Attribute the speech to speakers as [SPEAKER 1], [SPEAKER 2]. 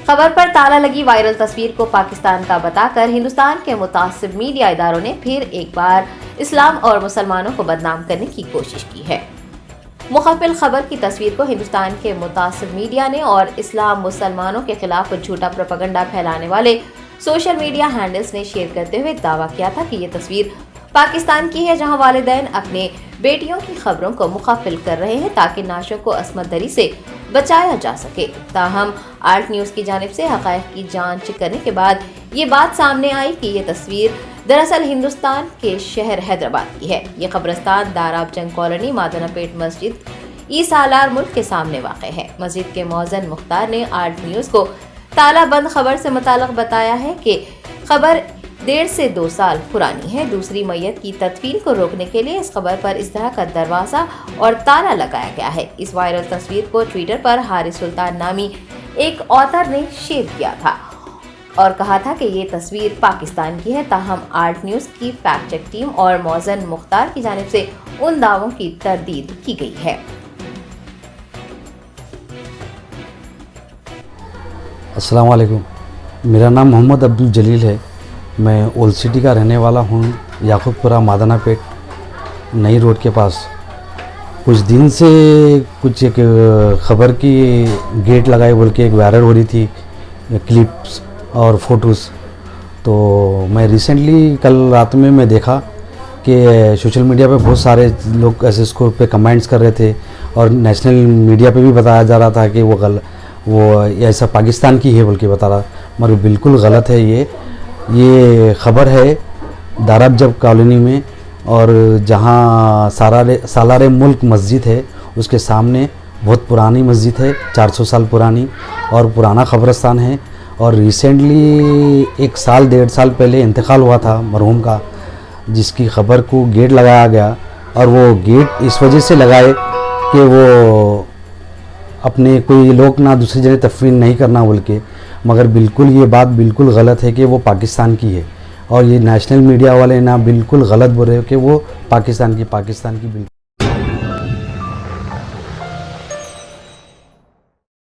[SPEAKER 1] खबर पर ताला लगी वायरल तस्वीर को पाकिस्तान का बताकर हिंदुस्तान के मुतासिब मीडिया इदारों ने फिर एक बार इस्लाम और मुसलमानों को बदनाम करने की कोशिश की है। मुखबिल खबर की तस्वीर को हिंदुस्तान के मुतासिब मीडिया ने और इस्लाम मुसलमानों के खिलाफ झूठा प्रोपेगेंडा फैलाने वाले सोशल मीडिया हैंडल्स ने शेयर करते हुए दावा किया था कि ये तस्वीर पाकिस्तान की है, जहां वालिदैन अपने बेटियों की खबरों को मुखबिल कर रहे हैं ताकि नाशों को असमत दरी से बचाया जा सके। ताहम आल्ट न्यूज़ की जानिब से हक़ाइक़ की जांच करने के बाद ये बात सामने आई कि ये तस्वीर दरअसल हिंदुस्तान के शहर हैदराबाद की है। ये कब्रिस्तान दाराब जंग कॉलोनी मादनापेट मस्जिद ई सालार मुल्क के सामने वाक़ है। मस्जिद के मौज़न मुख्तार ने आल्ट न्यूज़ को ताला बंद खबर से मुताल्लिक़ बताया है कि खबर 1.5 से 2 साल पुरानी है। दूसरी मैयत की तदफीन को रोकने के लिए इस खबर पर इस तरह का दरवाज़ा और ताला लगाया गया है। इस वायरल तस्वीर को ट्विटर पर हारिस सुल्तान नामी एक ऑथर ने शेयर किया था और कहा था कि ये तस्वीर पाकिस्तान की है। ताहम आल्ट न्यूज़ की फैक्ट चेक टीम और मौज़न मुख्तार की जानिब से उन दावों की तरदीद की गई है।
[SPEAKER 2] अस्सलाम वालेकुम, मेरा नाम मोहम्मद अब्दुल जलील है। मैं ओल्ड सिटी का रहने वाला हूँ, याकूबपुरा मादनापेट नई रोड के पास। कुछ दिन से कुछ एक ख़बर की गेट लगाए बोल के एक वायरल हो रही थी क्लिप्स और फ़ोटोज़। तो मैं रिसेंटली कल रात में मैं देखा कि सोशल मीडिया पे बहुत सारे लोग ऐसे इसको पे कमेंट्स कर रहे थे और नेशनल मीडिया पे भी बताया जा रहा था कि वो ऐसा पाकिस्तान की है बोल के बता रहा, मगर बिल्कुल गलत है। ये ख़बर है दाराब जंग कॉलोनी में, और जहाँ सालारे मुल्क मस्जिद है उसके सामने बहुत पुरानी मस्जिद है, 400 साल पुरानी और पुराना कब्रिस्तान है। और रिसेंटली 1 साल 1.5 साल पहले इंतकाल हुआ था मरहूम का, जिसकी ख़बर को गेट लगाया गया। और वो गेट इस वजह से लगाए कि वो अपने कोई लोग ना दूसरी जगह तफरीन नहीं करना बोल के, मगर बिल्कुल ये बात बिल्कुल गलत है कि वो पाकिस्तान की है। और ये नेशनल मीडिया वाले ना बिल्कुल गलत बोल रहे हो कि वो पाकिस्तान की बिल्कुल